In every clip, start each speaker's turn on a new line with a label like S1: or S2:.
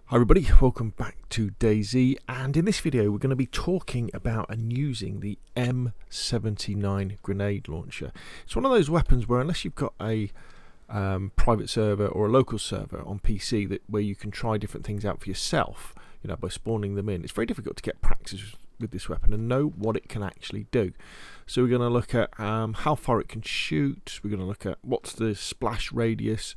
S1: Hi everybody, welcome back to DayZ, and in this video we're going to be talking about and using the M79 Grenade Launcher. It's one of those weapons where unless you've got a private server or a local server on PC where you can try different things out for yourself, by spawning them in, it's very difficult to get practice with this weapon and know what it can actually do. So we're going to look at how far it can shoot, we're going to look at what's the splash radius,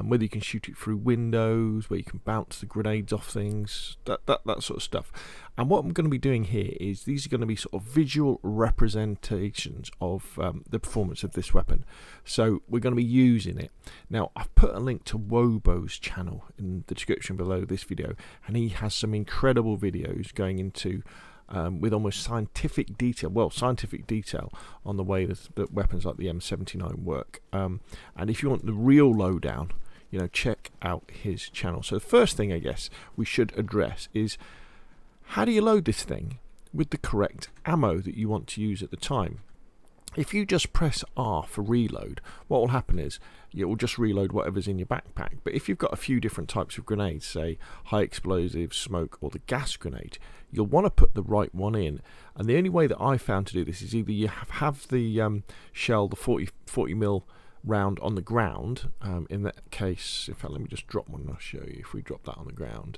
S1: whether you can shoot it through windows, where you can bounce the grenades off things, that sort of stuff. And what I'm going to be doing here is these are going to be sort of visual representations of the performance of this weapon. So we're going to be using it. Now I've put a link to Wobo's channel in the description below this video, and he has some incredible videos going into with almost scientific detail on the way that weapons like the M79 work. And if you want the real lowdown, check out his channel. So the first thing I guess we should address is, how do you load this thing with the correct ammo that you want to use at the time? If you just press R for reload, what will happen is it will just reload whatever's in your backpack. But if you've got a few different types of grenades, say high explosive, smoke, or the gas grenade, you'll want to put the right one in. And the only way that I found to do this is either you have the shell, the 40mm round on the ground. In that case, in fact, let me just drop one and I'll show you. If we drop that on the ground,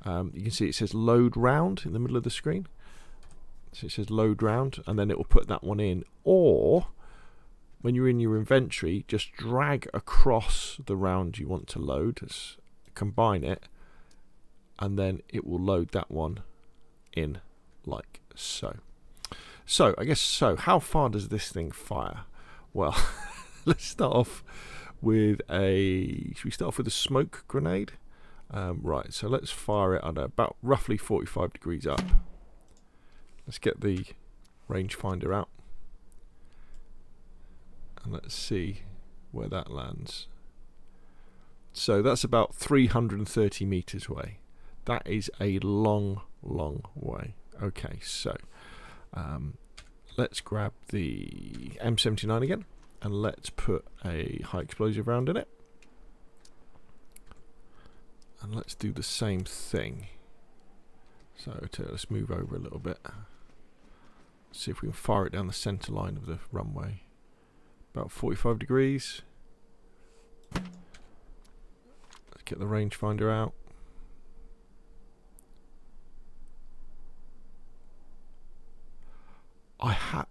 S1: you can see it says load round in the middle of the screen. So it says load round, and then it will put that one in. Or when you're in your inventory, just drag across the round you want to load, combine it, and then it will load that one in like so. So I guess how far does this thing fire? Well, let's start off with should we start off with a smoke grenade? Right, so let's fire it at about roughly 45 degrees up. Let's get the rangefinder out and let's see where that lands. So that's about 330 meters away. That is a long way. Okay, so let's grab the M79 again and let's put a high explosive round in it, and let's do the same thing. So let's move over a little bit. See if we can fire it down the center line of the runway. About 45 degrees. Let's get the rangefinder out.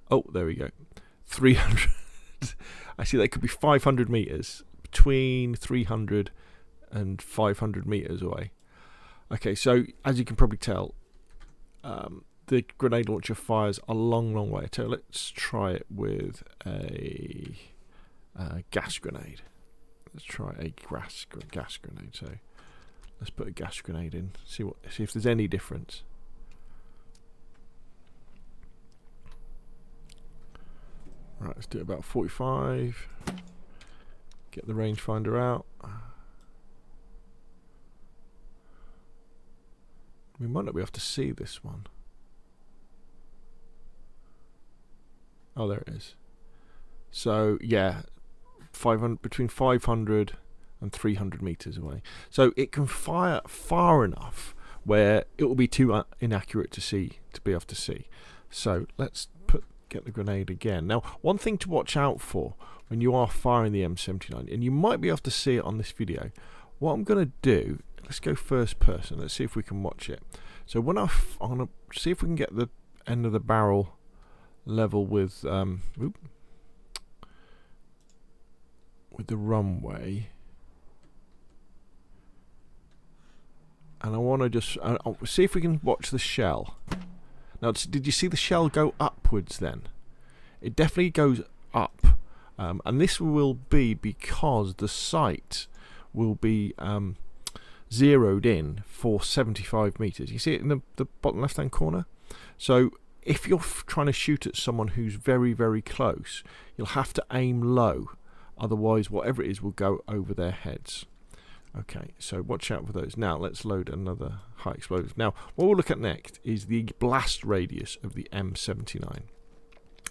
S1: Oh, there we go. 300. I see that could be 500 meters. Between 300 and 500 meters away. Okay, so as you can probably tell, the grenade launcher fires a long way. So let's try it with a gas grenade. Let's try a gas grenade. So let's put a gas grenade in. See if there's any difference. Right, let's do it about 45. Get the rangefinder out. We might not be able to see this one. Oh, there it is. So yeah, between 500 and 300 meters away. So it can fire far enough where it will be too inaccurate to be able to see. So let's get the grenade again. Now, one thing to watch out for when you are firing the M79, and you might be able to see it on this video. What I'm going to do, let's go first person. Let's see if we can watch it. So when I'm going to see if we can get the end of the barrel level with the runway, and I want to just I'll see if we can watch the shell. Now, did you see the shell go upwards then? It definitely goes up, and this will be because the sight will be zeroed in for 75 meters. You see it in the bottom left hand corner? So if you're trying to shoot at someone who's very close, you'll have to aim low, otherwise whatever it is will go over their heads. Okay, so watch out for those. Now let's load another high explosive. Now what we'll look at next is the blast radius of the M79.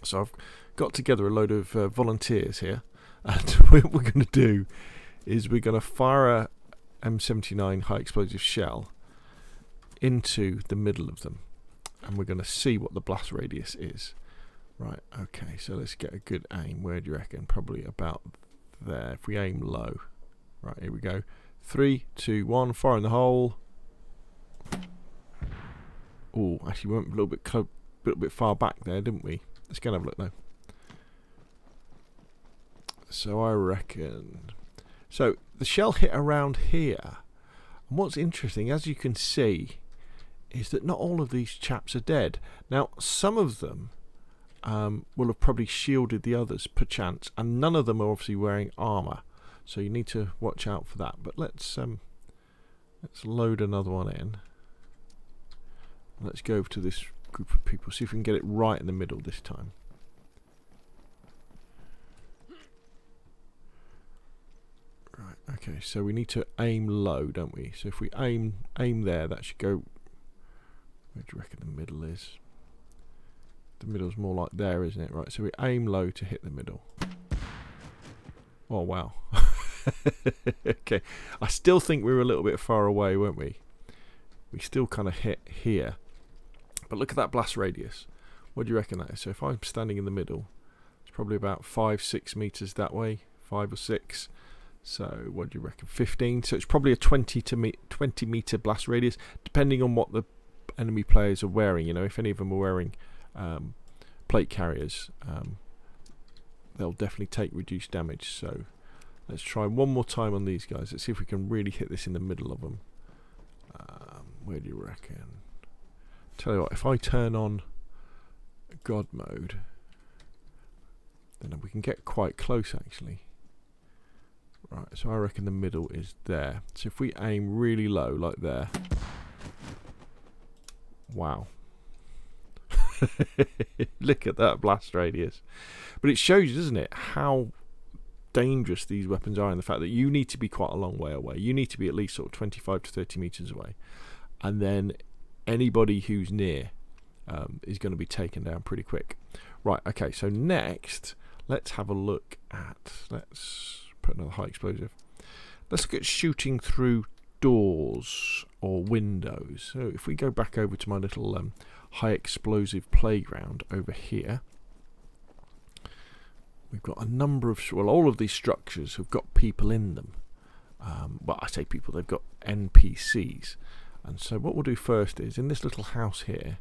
S1: So I've got together a load of volunteers here, and what we're going to do is we're going to fire M79 high explosive shell into the middle of them, and we're going to see what the blast radius is. Right, okay, so let's get a good aim. Where do you reckon? Probably about there. If we aim low. Right, here we go. 3, 2, 1, fire in the hole. Oh, actually we went a little bit far back there, didn't we? Let's go and have a look now. So I reckon... So the shell hit around here. And what's interesting, as you can see, is that not all of these chaps are dead. Now, some of them will have probably shielded the others, perchance, and none of them are obviously wearing armour. So you need to watch out for that. But let's load another one in. Let's go over to this group of people, see if we can get it right in the middle this time. Right, okay, so we need to aim low, don't we? So if we aim there, that should go... Where do you reckon the middle is? The middle's more like there, isn't it? Right, so we aim low to hit the middle. Oh, wow. Okay, I still think we were a little bit far away, weren't we? We still kind of hit here. But look at that blast radius. What do you reckon that is? So if I'm standing in the middle, it's probably about 5-6 meters that way, 5 or 6. So what do you reckon? 15. So it's probably a 20 meter blast radius, depending on what the enemy players are wearing. You know, if any of them are wearing plate carriers, they'll definitely take reduced damage. So let's try one more time on these guys. Let's see if we can really hit this in the middle of them. Where do you reckon? Tell you what, if I turn on God mode, then we can get quite close actually. Right, so I reckon the middle is there. So if we aim really low, like there. Wow. Look at that blast radius. But it shows you, doesn't it, how dangerous these weapons are, and the fact that you need to be quite a long way away. You need to be at least sort of 25 to 30 meters away. And then anybody who's near is going to be taken down pretty quick. Right, okay, so next, let's have a look at... Let's put another high explosive. Let's look at shooting through doors or windows. So if we go back over to my little high explosive playground over here, we've got a number of... Well, all of these structures have got people in them. Well, I say people, they've got NPCs. And so what we'll do first is, in this little house here,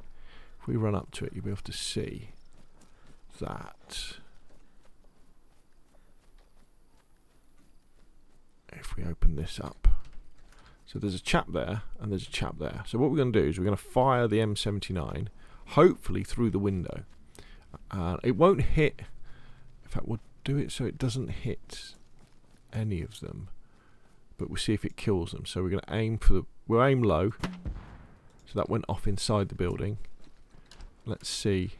S1: if we run up to it, you'll be able to see that if we open this up, so there's a chap there and there's a chap there. So what we're going to do is we're going to fire the M79, hopefully through the window. It won't hit, in fact we'll do it so it doesn't hit any of them, but we'll see if it kills them. So we're going to aim for the... We'll aim low. So that went off inside the building. Let's see.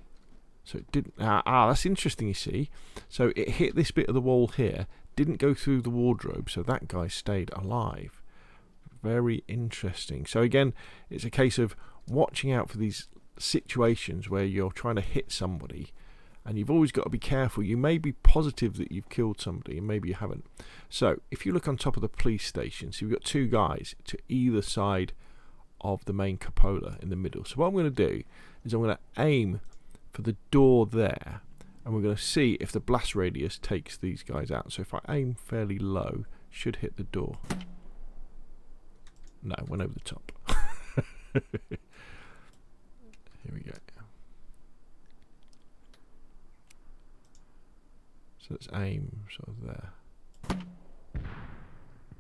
S1: So it didn't... that's interesting, you see. So it hit this bit of the wall here. Didn't go through the wardrobe. So that guy stayed alive. Very interesting. So again, it's a case of watching out for these situations where you're trying to hit somebody. And you've always got to be careful. You may be positive that you've killed somebody and maybe you haven't. So if you look on top of the police station, so you've got two guys to either side of the main cupola in the middle. So what I'm going to do is I'm going to aim for the door there, and we're going to see if the blast radius takes these guys out. So if I aim fairly low, should hit the door. No, went over the top. Here we go. So let's aim sort of there.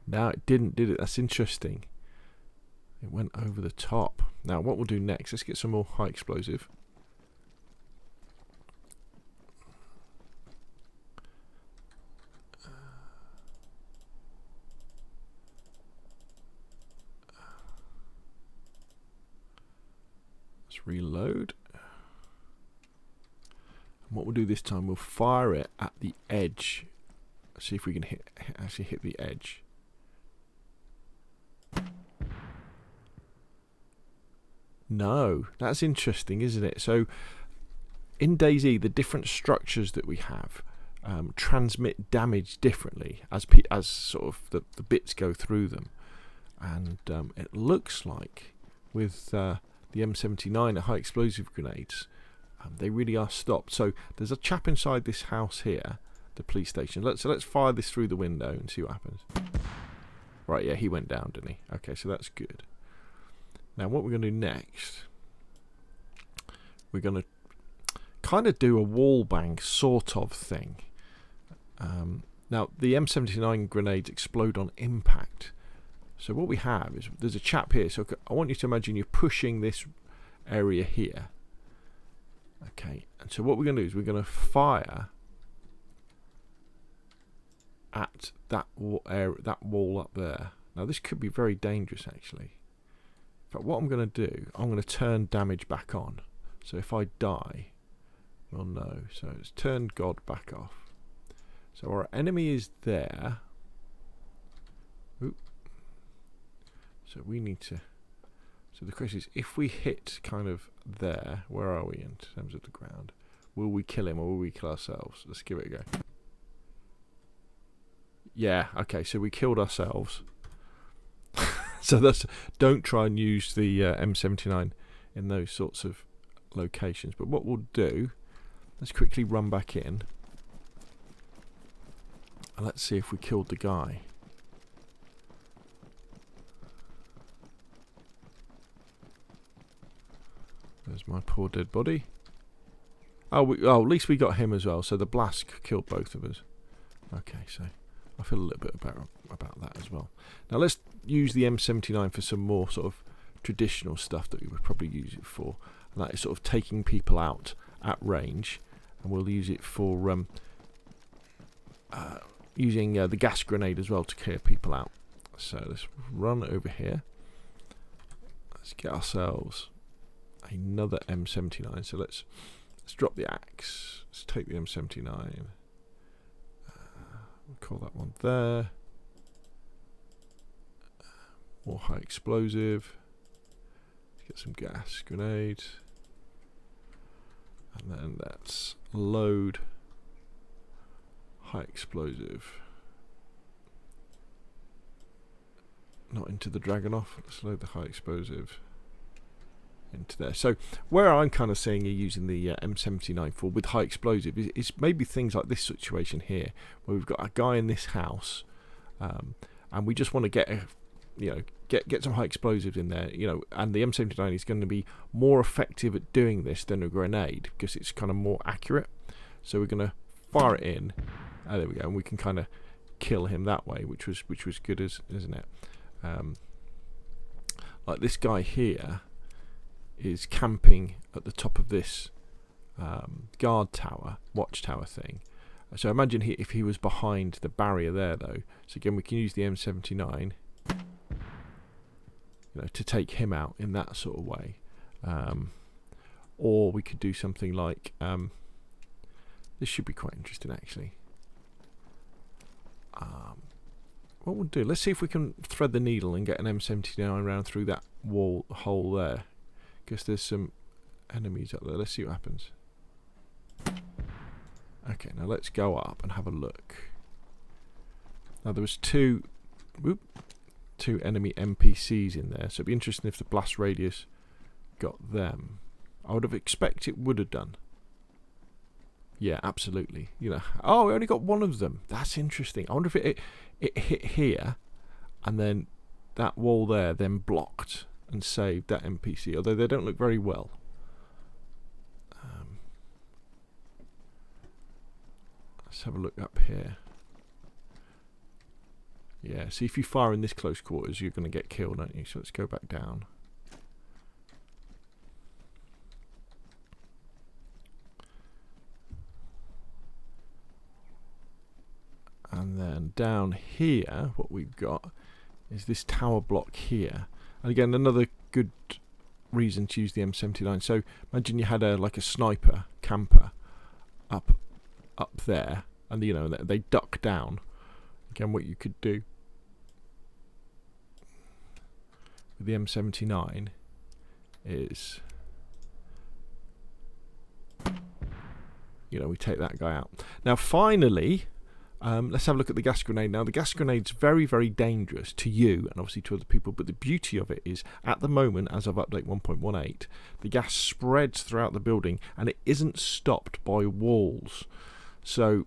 S1: No, it didn't, did it? That's interesting. It went over the top. Now, what we'll do next, let's get some more high explosive. Let's reload. And what we'll do this time, we'll fire it at the edge. See if we can actually hit the edge. No, that's interesting, isn't it? So in DayZ, the different structures that we have transmit damage differently as sort of the bits go through them. and it looks like with the M79 high explosive grenades, they really are stopped. So there's a chap inside this house here, the police station. Let's fire this through the window and see what happens. Right, yeah, he went down, didn't he? Okay, so that's good. Now what we're going to do next, we're going to kind of do a wall bang sort of thing. Now the M79 grenades explode on impact. So what we have is there's a chap here. So I want you to imagine you're pushing this area here. Okay, and so what we're going to do is we're going to fire at that wall up there. Now this could be very dangerous actually. But what I'm going to do, I'm going to turn damage back on. So if I die, well no. So it's turned God back off. So our enemy is there. Oop. So we need to. So the question is, if we hit kind of there, where are we in terms of the ground? Will we kill him or will we kill ourselves? Let's give it a go. Yeah, okay, so we killed ourselves. So that's, don't try and use the M79 in those sorts of locations. But what we'll do, let's quickly run back in. And let's see if we killed the guy. There's my poor dead body. Oh, at least we got him as well. So the blast killed both of us. Okay, so I feel a little bit better about that as well. Now let's use the M79 for some more sort of traditional stuff that we would probably use it for. And that is sort of taking people out at range. And we'll use it for using the gas grenade as well to clear people out. So let's run over here. Let's get ourselves another M79. So let's drop the axe. Let's take the M79. We'll call that one there. More high explosive. Let's get some gas grenades. And then let's load high explosive. Not into the Dragunov. Let's load the high explosive into there. So where I'm kind of seeing you using the M79 for with high explosive is maybe things like this situation here, where we've got a guy in this house, and we just want to get get some high explosives in there, and the M79 is going to be more effective at doing this than a grenade because it's kind of more accurate. So we're going to fire it in. There we go, and we can kind of kill him that way, which was good, isn't it? Like this guy here is camping at the top of this guard tower, watchtower thing. So imagine if he was behind the barrier there, though. So again, we can use the M79, to take him out in that sort of way. Or we could do something like this. Should be quite interesting, actually. What we'll do, let's see if we can thread the needle and get an M79 around through that hole there. Because there's some enemies up there. Let's see what happens. Okay, now let's go up and have a look. Now there was two enemy NPCs in there, so it'd be interesting if the blast radius got them. I would have expected it would have done. Yeah, absolutely. Oh, we only got one of them. That's interesting. I wonder if it hit here, and then that wall there then blocked and saved that NPC, although they don't look very well. Let's have a look up here. Yeah, see, if you fire in this close quarters, you're going to get killed, aren't you? So let's go back down. And then down here, what we've got is this tower block here. And again, another good reason to use the M79. So imagine you had like a sniper camper up there, and they duck down. Again, what you could do with the M79 is, we take that guy out. Now, finally, Let's have a look at the gas grenade now. The gas grenade's very, very dangerous to you and obviously to other people, but the beauty of it is at the moment, as of update 1.18, the gas spreads throughout the building and it isn't stopped by walls. So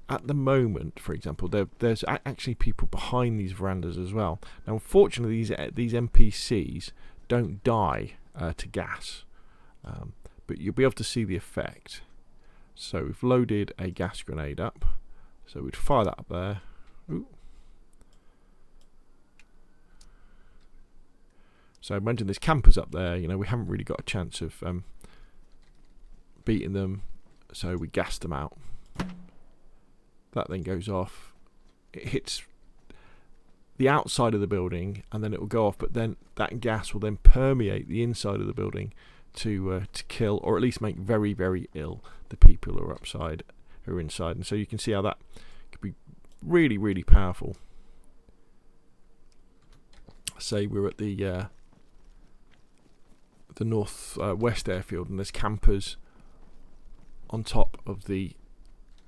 S1: at the moment, for example, there's actually people behind these verandas as well. Now unfortunately these NPCs don't die to gas, but you'll be able to see the effect. So we've loaded a gas grenade up. So we'd fire that up there. Ooh. So imagine there's campers up there. You know, we haven't really got a chance of beating them. So we gas them out. That then goes off. It hits the outside of the building and then it will go off. But then that gas will then permeate the inside of the building to kill, or at least make very, very ill the people who are inside. And so you can see how that could be really, really powerful. Say we're at the north west airfield and there's campers on top of the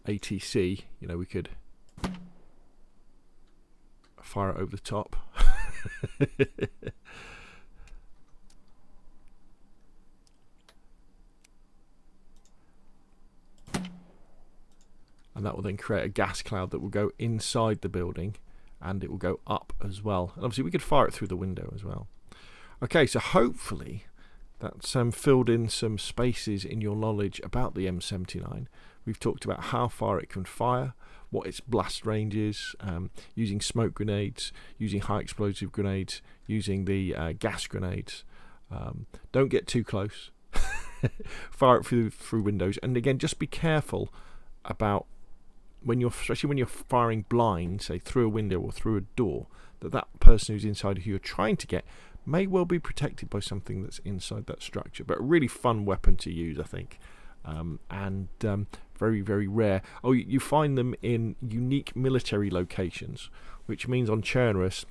S1: ATC. You know, we could fire it over the top. And that will then create a gas cloud that will go inside the building and it will go up as well. And obviously we could fire it through the window as well. Okay, so hopefully that's filled in some spaces in your knowledge about the M79. We've talked about how far it can fire, what its blast range is, using smoke grenades, using high explosive grenades, using the gas grenades. Don't get too close. Fire it through windows. And again, just be careful about especially when you're firing blind, say through a window or through a door, that person who's inside who you're trying to get may well be protected by something that's inside that structure. But a really fun weapon to use, I think, and very, very rare. Oh, you find them in unique military locations, which means on Chernarus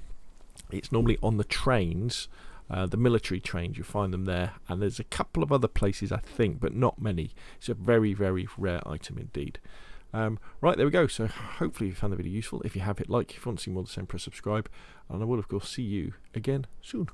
S1: it's normally on the trains, the military trains. You find them there, and there's a couple of other places I think, but not many. It's a very, very rare item indeed. Right, there we go. So hopefully you found the video useful. If you have, hit like. If you want to see more of the same, press subscribe, and I will of course see you again soon.